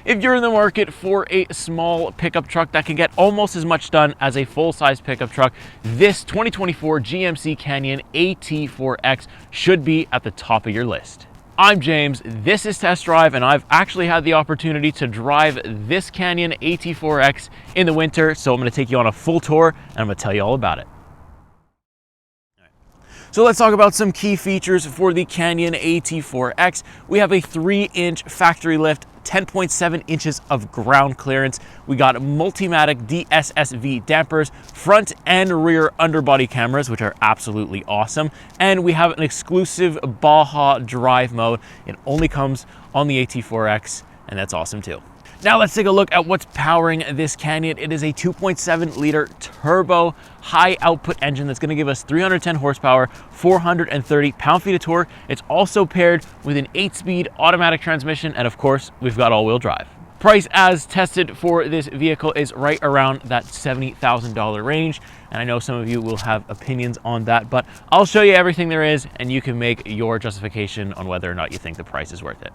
If you're in the market for a small pickup truck that can get almost as much done as a full-size pickup truck, this 2024 GMC Canyon AT4X should be at the top of your list. I'm James, this is Test Drive, and I've actually had the opportunity to drive this Canyon AT4X in the winter, so I'm going to take you on a full tour and I'm going to tell you all about it. So let's talk about some key features for the Canyon AT4X. We have a 3-inch factory lift, 10.7 inches of ground clearance. We got Multimatic DSSV dampers, front and rear underbody cameras, which are absolutely awesome. And we have an exclusive Baja drive mode. It only comes on the AT4X, and that's awesome too. Now let's take a look at what's powering this Canyon. It is a 2.7 liter turbo high output engine that's going to give us 310 horsepower, 430 pound-feet of torque. It's also paired with an 8-speed automatic transmission, and of course, we've got all-wheel drive. Price as tested for this vehicle is right around that $70,000 range, and I know some of you will have opinions on that, but I'll show you everything there is, and you can make your justification on whether or not you think the price is worth it.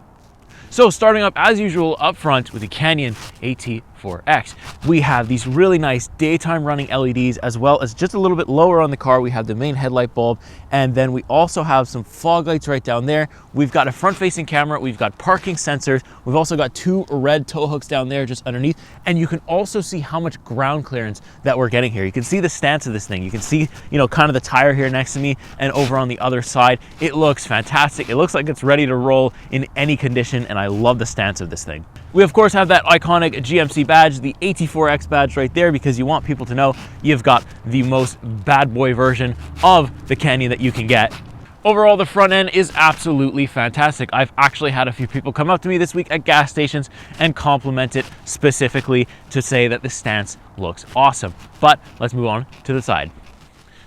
So starting up as usual up front with the Canyon AT4X, we have these really nice daytime running LEDs, as well as just a little bit lower on the car, we have the main headlight bulb, and then we also have some fog lights right down there. We've got a front facing camera, we've got parking sensors, we've also got 2 red tow hooks down there just underneath, and you can also see how much ground clearance that we're getting here. You can see the stance of this thing. You can see, kind of the tire here next to me, and over on the other side, it looks fantastic. It looks like it's ready to roll in any condition, and I love the stance of this thing. We of course have that iconic GMC badge, the AT4X badge right there, because you want people to know you've got the most bad boy version of the Canyon that you can get. Overall, the front end is absolutely fantastic. I've actually had a few people come up to me this week at gas stations and compliment it specifically to say that the stance looks awesome. But let's move on to the side.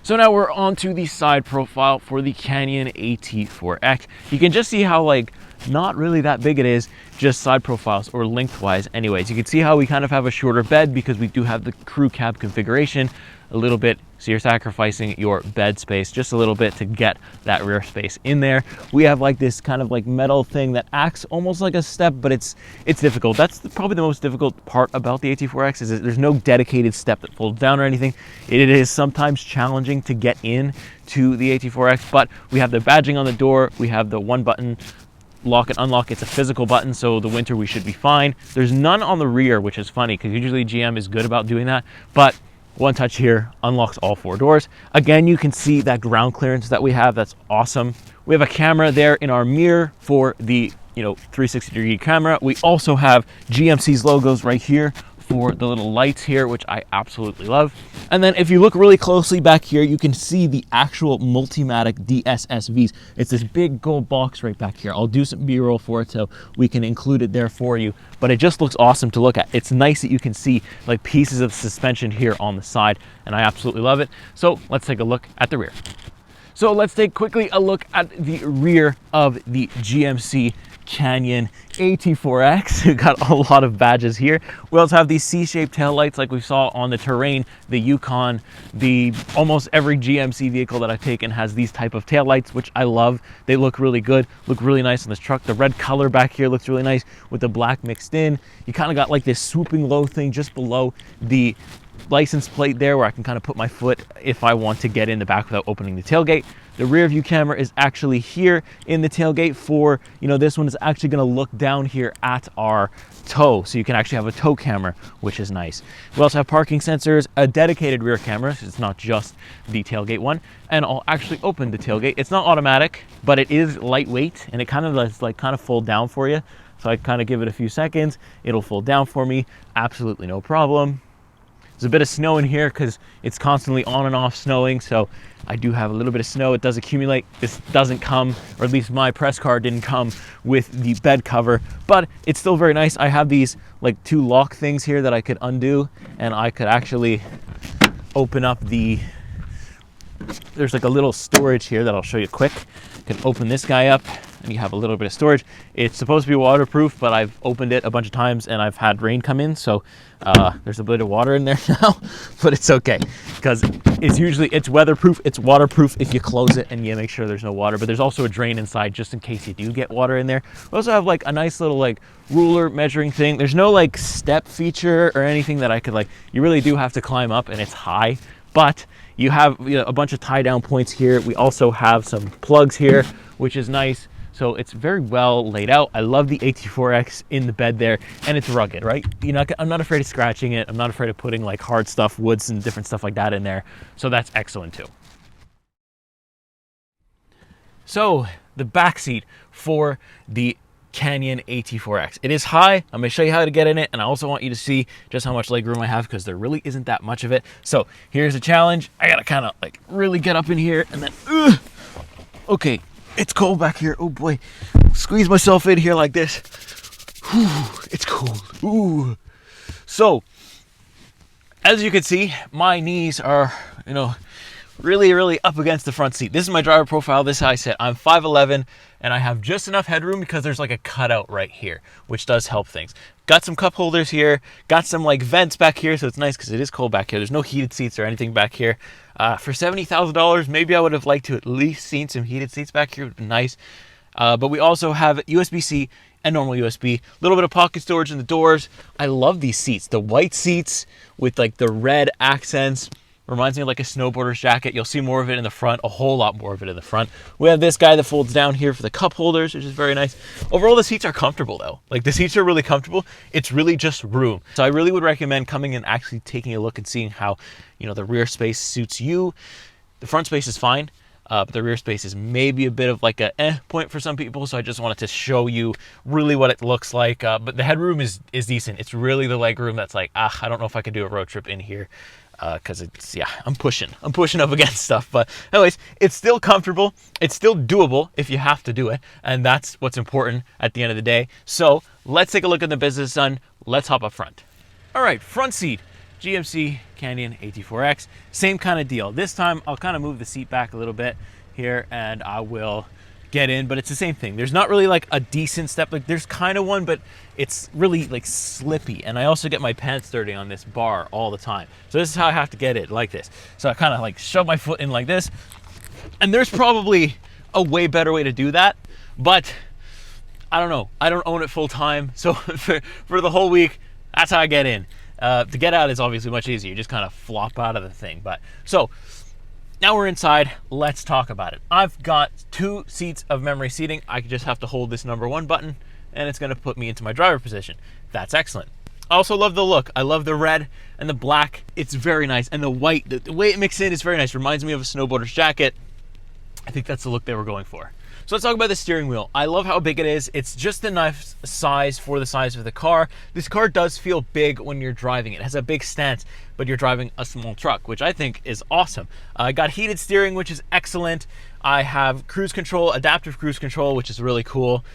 So now we're on to the side profile for the Canyon AT4X. You can just see how not really that big it is, just side profiles or lengthwise. Anyways, you can see how we kind of have a shorter bed because we do have the crew cab configuration a little bit, so you're sacrificing your bed space just a little bit to get that rear space in there. We have this kind of metal thing that acts almost like a step, but it's difficult. That's probably the most difficult part about the AT4X, is that there's no dedicated step that folds down or anything. It is sometimes challenging to get in to the AT4X, but we have the badging on the door, we have the 1-button lock and unlock. It's a physical button, so the winter we should be fine. There's none on the rear, which is funny because usually GM is good about doing that, but one touch here unlocks all 4 doors. Again, you can see that ground clearance that we have. That's awesome. We have a camera there in our mirror for the 360-degree camera. We also have GMC's logos right here for the little lights here, which I absolutely love. And then if you look really closely back here, you can see the actual Multimatic DSSVs. It's this big gold box right back here. I'll do some B-roll for it so we can include it there for you, but it just looks awesome to look at. It's nice that you can see pieces of suspension here on the side, and I absolutely love it. So let's take a look at the rear. So let's take quickly a look at the rear of the GMC Canyon AT4X. We've got a lot of badges here. We also have these C-shaped taillights like we saw on the Terrain, the Yukon, almost every GMC vehicle that I've taken has these type of taillights, which I love. They look really good, look really nice on this truck. The red color back here looks really nice with the black mixed in. You kind of got this swooping low thing just below the license plate there where I can kind of put my foot if I want to get in the back without opening the tailgate. The rear view camera is actually here in the tailgate for, this one is actually going to look down here at our tow, so you can actually have a tow camera, which is nice. We also have parking sensors, a dedicated rear camera, so it's not just the tailgate one, and I'll actually open the tailgate. It's not automatic, but it is lightweight, and it kind of does kind of fold down for you. So I kind of give it a few seconds, it'll fold down for me, absolutely no problem. There's a bit of snow in here because it's constantly on and off snowing, so I do have a little bit of snow. It does accumulate. This doesn't come, or at least my press car didn't come with the bed cover, but it's still very nice. I have these 2 lock things here that I could undo, and I could actually open up there's a little storage here that I'll show you quick. I can open this guy up, and you have a little bit of storage. It's supposed to be waterproof, but I've opened it a bunch of times and I've had rain come in, so there's a bit of water in there now, but it's okay because it's weatherproof, it's waterproof if you close it and you make sure there's no water. But there's also a drain inside just in case you do get water in there. We also have like a nice little like ruler measuring thing. There's no like step feature or anything that I could like, you really do have to climb up and it's high, but you have, you know, a bunch of tie down points here. We also have some plugs here, which is nice. So it's very well laid out. I love the AT4X in the bed there, and it's rugged, right? I'm not afraid of scratching it. I'm not afraid of putting like hard stuff, woods and different stuff like that in there. So that's excellent too. So the back seat for the Canyon AT4X. It is high. I'm going to show you how to get in it, and I also want you to see just how much leg room I have because there really isn't that much of it. So here's a challenge. I got to kind of like really get up in here and then, okay, it's cold back here. Oh boy, squeeze myself in here like this. Whew, it's cold. Ooh. So as you can see, my knees are, you know, really up against the front seat. This is my driver profile. This is how I sit. I'm 5'11", and I have just enough headroom because there's like a cutout right here, which does help things. Got some cup holders here, got some like vents back here, so it's nice because it is cold back here. There's no heated seats or anything back here. For $70,000, maybe I would have liked to at least seen some heated seats back here. It would be nice. But we also have USB-C and normal USB. A little bit of pocket storage in the doors. I love these seats. The white seats with like the red accents. Reminds me of like a snowboarder's jacket. You'll see more of it in the front, a whole lot more of it in the front. We have this guy that folds down here for the cup holders, which is very nice. Overall, the seats are comfortable though. Like the seats are really comfortable. It's really just room. So I really would recommend coming and actually taking a look and seeing how, you know, the rear space suits you. The front space is fine, but the rear space is maybe a bit of like a point for some people. So I just wanted to show you really what it looks like. But the headroom is decent. It's really the leg room that's like, I don't know if I could do a road trip in here. Because it's, yeah, I'm pushing up against stuff. But anyways, it's still comfortable. It's still doable if you have to do it. And that's what's important at the end of the day. So let's take a look at the business done. Let's hop up front. All right, front seat, GMC Canyon AT4X. Same kind of deal. This time I'll kind of move the seat back a little bit here and I will get in, but it's the same thing. There's not really like a decent step. Like there's kind of one, but it's really like slippy. And I also get my pants dirty on this bar all the time. So this is how I have to get it, like this. So I kind of like shove my foot in like this. And there's probably a way better way to do that, but I don't know. I don't own it full time. So for the whole week, that's how I get in. To get out is obviously much easier. You just kind of flop out of the thing. But so now we're inside, let's talk about it. I've got 2 seats of memory seating. I just have to hold this number 1 button and it's gonna put me into my driver position. That's excellent. I also love the look. I love the red and the black. It's very nice. And the white, the way it mixes in is very nice. Reminds me of a snowboarder's jacket. I think that's the look they were going for. So let's talk about the steering wheel. I love how big it is. It's just enough size for the size of the car. This car does feel big when you're driving it. It has a big stance, but you're driving a small truck, which I think is awesome. I got heated steering, which is excellent. I have cruise control, adaptive cruise control, which is really cool.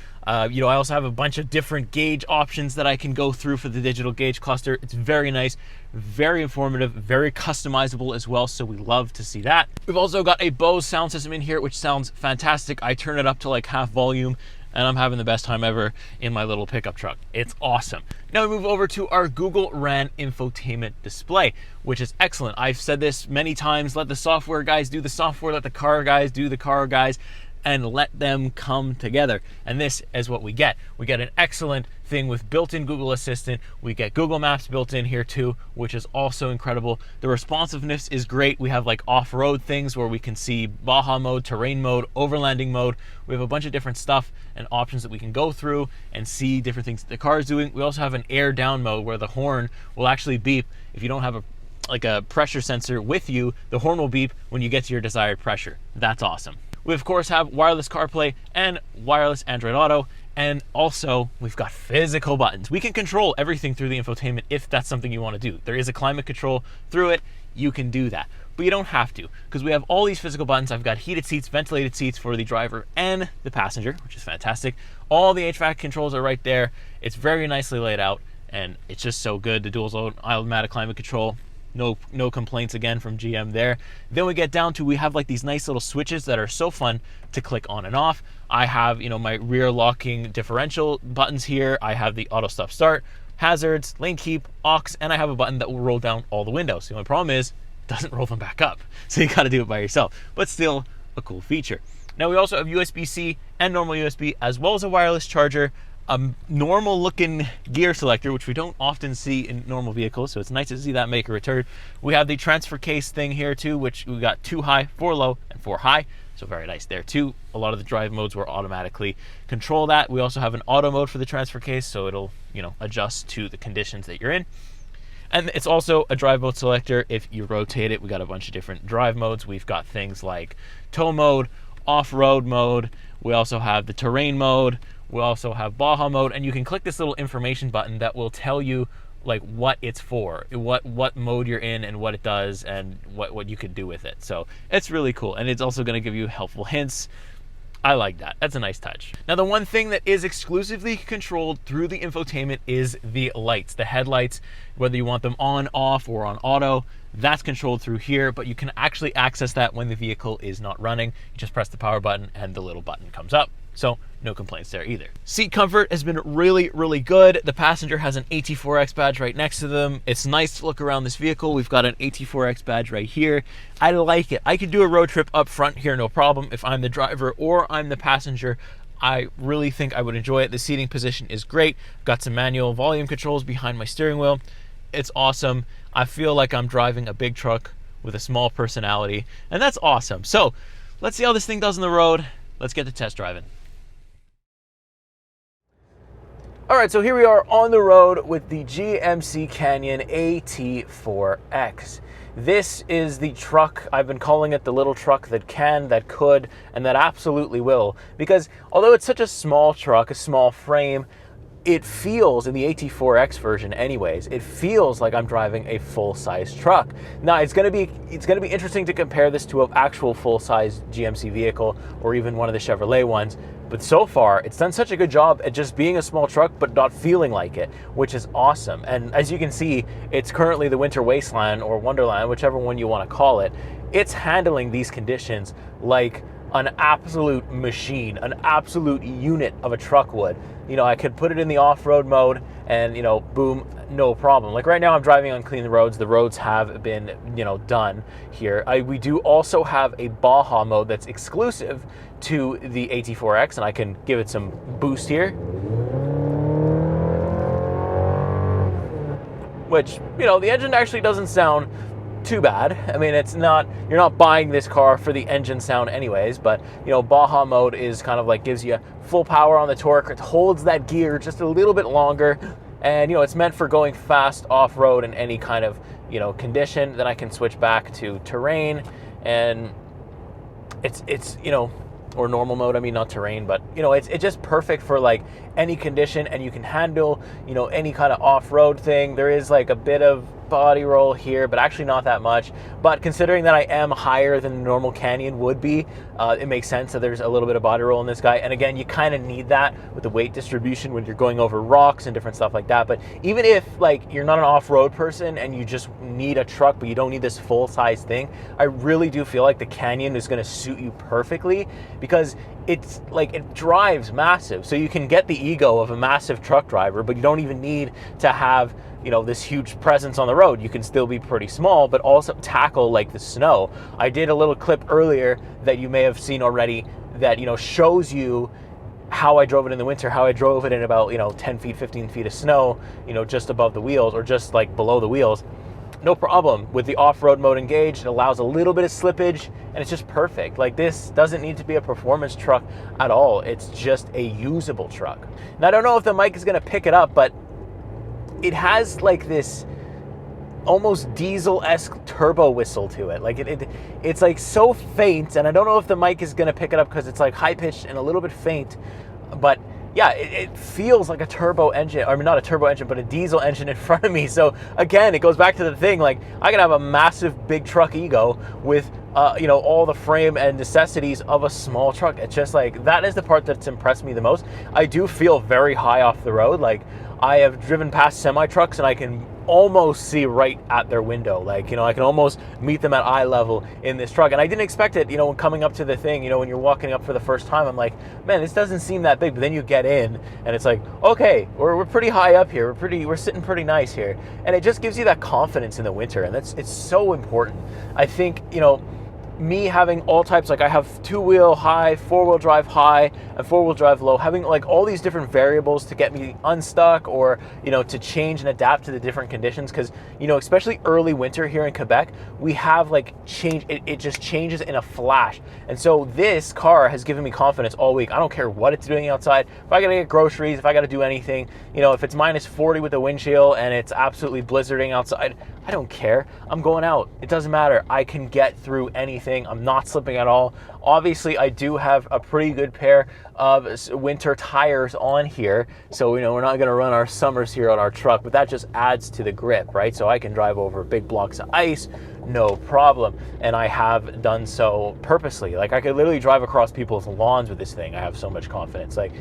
You know, I also have a bunch of different gauge options that I can go through for the digital gauge cluster. It's very nice, very informative, very customizable as well, so we love to see that. We've also got a Bose sound system in here, which sounds fantastic. I turn it up to like half volume, and I'm having the best time ever in my little pickup truck. It's awesome. Now we move over to our Google RAN infotainment display, which is excellent. I've said this many times, let the software guys do the software, let the car guys do the car guys, and let them come together. And this is what we get. We get an excellent thing with built-in Google Assistant. We get Google Maps built in here too, which is also incredible. The responsiveness is great. We have like off-road things where we can see Baja mode, terrain mode, overlanding mode. We have a bunch of different stuff and options that we can go through and see different things that the car is doing. We also have an air down mode where the horn will actually beep if you don't have a pressure sensor with you. The horn will beep when you get to your desired pressure. That's awesome. We of course have wireless CarPlay and wireless Android Auto, and also we've got physical buttons. We can control everything through the infotainment if that's something you want to do. There is a climate control through it. You can do that, but you don't have to because we have all these physical buttons. I've got heated seats, ventilated seats for the driver and the passenger, which is fantastic. All the HVAC controls are right there. It's very nicely laid out and it's just so good. The dual zone automatic climate control, No complaints again from GM there. Then we get down to, we have like these nice little switches that are so fun to click on and off. I have, my rear locking differential buttons here. I have the auto stop start, hazards, lane keep, aux, and I have a button that will roll down all the windows. The only problem is, it doesn't roll them back up. So you gotta do it by yourself, but still a cool feature. Now we also have USB-C and normal USB, as well as a wireless charger, a normal looking gear selector, which we don't often see in normal vehicles, so it's nice to see that make a return. We have the transfer case thing here too, which we got 2 high, 4 low, and 4 high, so very nice there too. A lot of the drive modes will automatically control that. We also have an auto mode for the transfer case, so it'll adjust to the conditions that you're in. And it's also a drive mode selector. If you rotate it, we got a bunch of different drive modes. We've got things like tow mode, off-road mode. We also have the terrain mode. We also have Baja mode, and you can click this little information button that will tell you like what it's for, what mode you're in and what it does and what you could do with it. So it's really cool, and it's also going to give you helpful hints. I like that. That's a nice touch. Now, the one thing that is exclusively controlled through the infotainment is the lights, the headlights, whether you want them on, off, or on auto. That's controlled through here, but you can actually access that when the vehicle is not running. You just press the power button and the little button comes up. So no complaints there either. Seat comfort has been really, really good. The passenger has an AT4X badge right next to them. It's nice to look around this vehicle. We've got an AT4X badge right here. I like it. I could do a road trip up front here, no problem. If I'm the driver or I'm the passenger, I really think I would enjoy it. The seating position is great. Got some manual volume controls behind my steering wheel. It's awesome. I feel like I'm driving a big truck with a small personality, and that's awesome. So let's see how this thing does on the road. Let's get to test driving. All right, so here we are on the road with the GMC Canyon AT4X. This is the truck, I've been calling it the little truck that can, that could, and that absolutely will. Because although it's such a small truck, a small frame, it feels, in the AT4X version anyways, it feels like I'm driving a full-size truck. Now, it's gonna be interesting to compare this to an actual full-size GMC vehicle or even one of the Chevrolet ones. But so far, it's done such a good job at just being a small truck, but not feeling like it, which is awesome. And as you can see, it's currently the Winter Wasteland or Wonderland, whichever one you want to call it. It's handling these conditions like an absolute machine, an absolute unit of a truck would. I could put it in the off-road mode and, boom, no problem. Like right now I'm driving on clean roads. The roads have been, done here. We do also have a Baja mode that's exclusive to the AT4X, and I can give it some boost here. Which, the engine actually doesn't sound too bad. I mean, you're not buying this car for the engine sound anyways, but Baja mode is kind of like gives you full power on the torque. It holds that gear just a little bit longer, and it's meant for going fast off-road in any kind of condition. Then I can switch back to terrain, and it's or normal mode, I mean, not terrain, but it's just perfect for like any condition, and you can handle any kind of off-road thing. There is like a bit of body roll here, but actually not that much. But considering that I am higher than the normal Canyon would be, it makes sense that there's a little bit of body roll in this guy. And again, you kind of need that with the weight distribution when you're going over rocks and different stuff like that. But even if like you're not an off-road person and you just need a truck, but you don't need this full-size thing, I really do feel like the Canyon is going to suit you perfectly, because it's like it drives massive. So you can get the ego of a massive truck driver, but you don't even need to have this huge presence on the road. You can still be pretty small, but also tackle like the snow. I did a little clip earlier that you may have seen already that shows you how I drove it in the winter, how I drove it in about 10 feet, 15 feet of snow, just above the wheels or just like below the wheels. No problem. With the off-road mode engaged, it allows a little bit of slippage, and it's just perfect. Like, this doesn't need to be a performance truck at all. It's just a usable truck. Now, I don't know if the mic is going to pick it up, but it has like this almost diesel-esque turbo whistle to it. Like it's like so faint, and I don't know if the mic is gonna pick it up because it's like high-pitched and a little bit faint, but yeah, it feels like a turbo engine. I mean, not a turbo engine, but a diesel engine in front of me. So again, it goes back to the thing, like I can have a massive big truck ego with all the frame and necessities of a small truck. It's just like, that is the part that's impressed me the most. I do feel very high off the road. Like, I have driven past semi trucks and I can almost see right at their window. Like, I can almost meet them at eye level in this truck. And I didn't expect it, when coming up to the thing, when you're walking up for the first time, I'm like, man, this doesn't seem that big. But then you get in and it's like, okay, we're pretty high up here. We're sitting pretty nice here. And it just gives you that confidence in the winter. And it's so important. I think, me having all types, like I have two-wheel high, four-wheel drive high, and four-wheel drive low, having like all these different variables to get me unstuck or, to change and adapt to the different conditions. Because, especially early winter here in Quebec, we have like change, it just changes in a flash. And so this car has given me confidence all week. I don't care what it's doing outside. If I gotta get groceries, if I gotta do anything, if it's minus 40 with the wind chill and it's absolutely blizzarding outside, I don't care. I'm going out. It doesn't matter. I can get through anything. I'm not slipping at all. Obviously, I do have a pretty good pair of winter tires on here. So, we're not going to run our summers here on our truck, but that just adds to the grip, right? So I can drive over big blocks of ice, no problem. And I have done so purposely. Like I could literally drive across people's lawns with this thing. I have so much confidence. Like,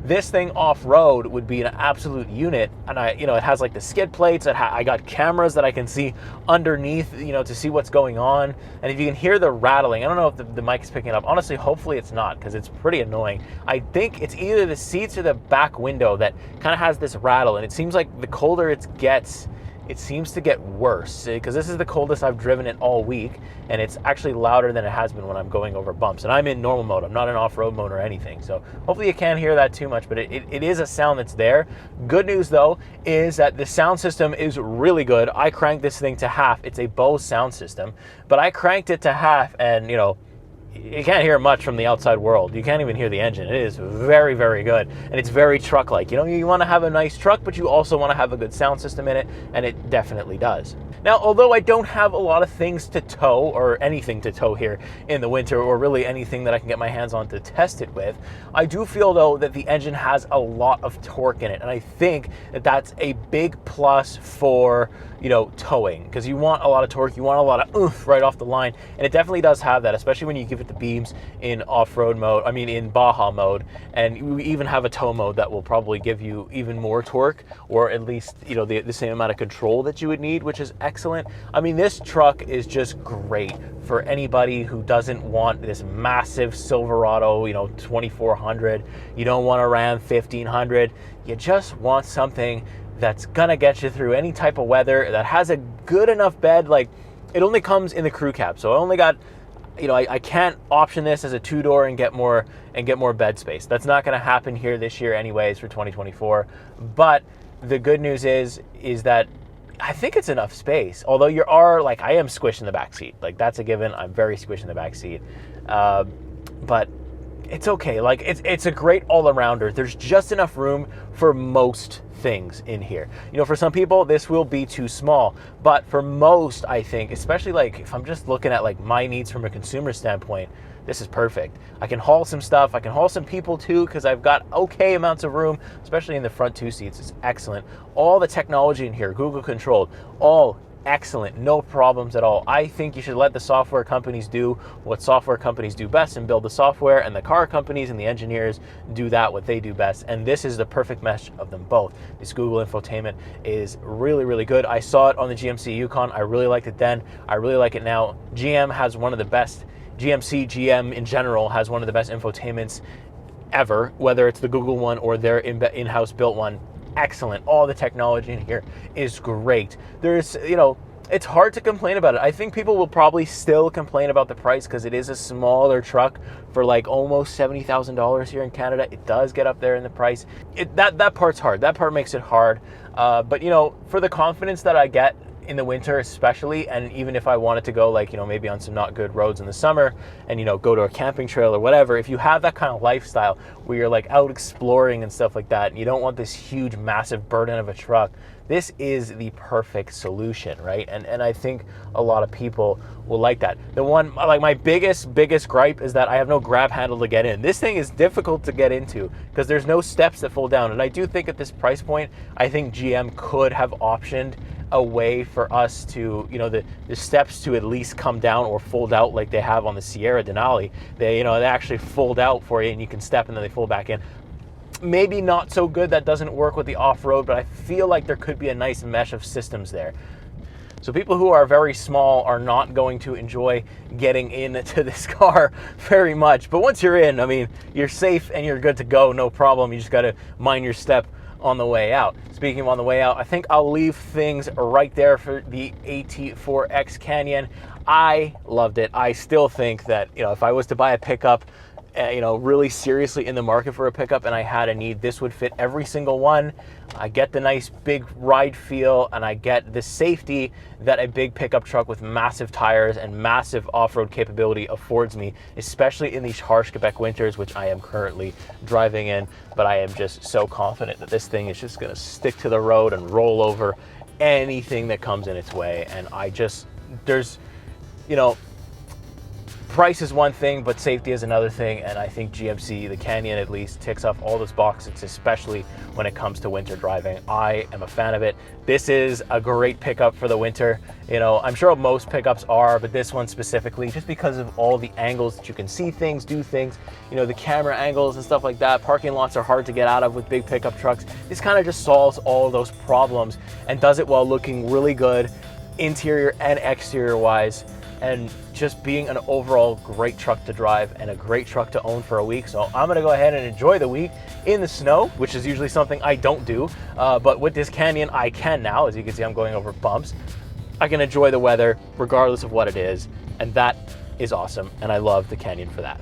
this thing off-road would be an absolute unit. And it has like the skid plates. I got cameras that I can see underneath, to see what's going on. And if you can hear the rattling, I don't know if the mic is picking it up. Honestly, hopefully it's not, because it's pretty annoying. I think it's either the seats or the back window that kind of has this rattle. And it seems like the colder it gets, it seems to get worse, because this is the coldest I've driven it all week, and it's actually louder than it has been when I'm going over bumps. And I'm in normal mode. I'm not in off-road mode or anything. So hopefully you can't hear that too much, but it is a sound that's there. Good news though is that the sound system is really good. I cranked this thing to half. It's a Bose sound system, but I cranked it to half, and you can't hear much from the outside world. You can't even hear the engine. It is very, very good. And it's very truck-like. You want to have a nice truck, but you also want to have a good sound system in it, and it definitely does. Now, although I don't have a lot of things to tow, or anything to tow here in the winter, or really anything that I can get my hands on to test it with, I do feel, though, that the engine has a lot of torque in it. And I think that that's a big plus for, towing, because you want a lot of torque, you want a lot of oomph right off the line. And it definitely does have that, especially when you give it the beams in off-road mode, in Baja mode. And we even have a tow mode that will probably give you even more torque, or at least, the same amount of control that you would need, which is excellent. This truck is just great for anybody who doesn't want this massive Silverado, 2400. You don't want a Ram 1500. You just want something that's gonna get you through any type of weather, that has a good enough bed. Like, it only comes in the crew cab, so I only got, I can't option this as a two-door and get more bed space. That's not going to happen here this year anyways for 2024. But the good news is that I think it's enough space. Although I am squished in the back seat. Like, that's a given. I'm very squished in the back seat. But it's okay. Like, it's a great all-arounder. There's just enough room for most things in here. For some people, this will be too small. But for most, I think, especially like if I'm just looking at like my needs from a consumer standpoint, this is perfect. I can haul some stuff. I can haul some people too, because I've got okay amounts of room, especially in the front two seats. It's excellent. All the technology in here, Google controlled, all excellent, no problems at all. I think you should let the software companies do what software companies do best and build the software, and the car companies and the engineers do what they do best. And this is the perfect mesh of them both. This Google infotainment is really, really good. I saw it on the GMC Yukon. I really liked it then. I really like it now. GM has one of the best, GM in general has one of the best infotainments ever, whether it's the Google one or their in-house built one. Excellent. All the technology in here is great. There's, it's hard to complain about it. I think people will probably still complain about the price, because it is a smaller truck for like almost $70,000 here in Canada. It does get up there in the price. That part's hard. That part makes it hard. But for the confidence that I get in the winter especially, and even if I wanted to go like, maybe on some not good roads in the summer and, go to a camping trail or whatever, if you have that kind of lifestyle where you're like out exploring and stuff like that, and you don't want this huge, massive burden of a truck, this is the perfect solution, right? And I think a lot of people will like that. The one, like my biggest gripe is that I have no grab handle to get in. This thing is difficult to get into because there's no steps that fold down. And I do think at this price point, I think GM could have optioned a way for us to, the steps to at least come down or fold out like they have on the Sierra Denali. They, they actually fold out for you and you can step and then they fold back in. maybe not so good, that doesn't work with the off-road, but I feel like there could be a nice mesh of systems there. So people who are very small are not going to enjoy getting into this car very much. But once you're in, I mean, you're safe and you're good to go, no problem. You just got to mind your step on the way out. Speaking of on the way out, I think I'll leave things right there for the AT4X Canyon. I loved it. I still think that, you know, if I was to buy a pickup, you know, really seriously in the market for a pickup and I had a need, this would fit every single one. I get the nice big ride feel and I get the safety that a big pickup truck with massive tires and massive off-road capability affords me, especially in these harsh Quebec winters, which I am currently driving in. But I am just so confident that this thing is just gonna stick to the road and roll over anything that comes in its way. And there's, you know, price is one thing, but safety is another thing, and I think GMC, the Canyon at least, ticks off all those boxes, especially when it comes to winter driving. I am a fan of it. This is a great pickup for the winter. You know, I'm sure most pickups are, but this one specifically, just because of all the angles that you can see things, do things, you know, the camera angles and stuff like that. Parking lots are hard to get out of with big pickup trucks. This kind of just solves all of those problems and does it while looking really good, interior and exterior wise, and just being an overall great truck to drive and a great truck to own for a week. So I'm gonna go ahead and enjoy the week in the snow, which is usually something I don't do. But with this Canyon, I can now. As you can see, I'm going over bumps. I can enjoy the weather regardless of what it is. And that is awesome. And I love the Canyon for that.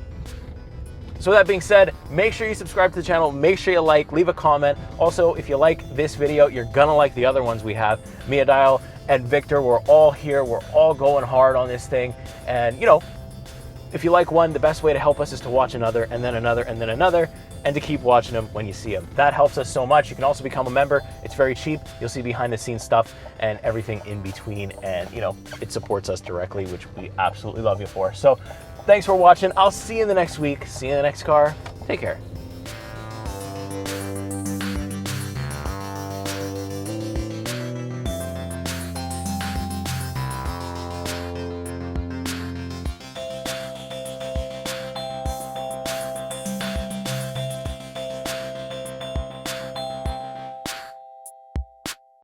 So that being said, make sure you subscribe to the channel, make sure you like, leave a comment. Also, if you like this video, you're gonna like the other ones we have. Mia Dial and Victor, we're all here, we're all going hard on this thing. And you know, if you like one, the best way to help us is to watch another, and then another, and then another, and to keep watching them when you see them. That helps us so much. You can also become a member. It's very cheap. You'll see behind the scenes stuff and everything in between. And you know, it supports us directly, which we absolutely love you for. So thanks for watching. I'll see you in the next week. See you in the next car. Take care.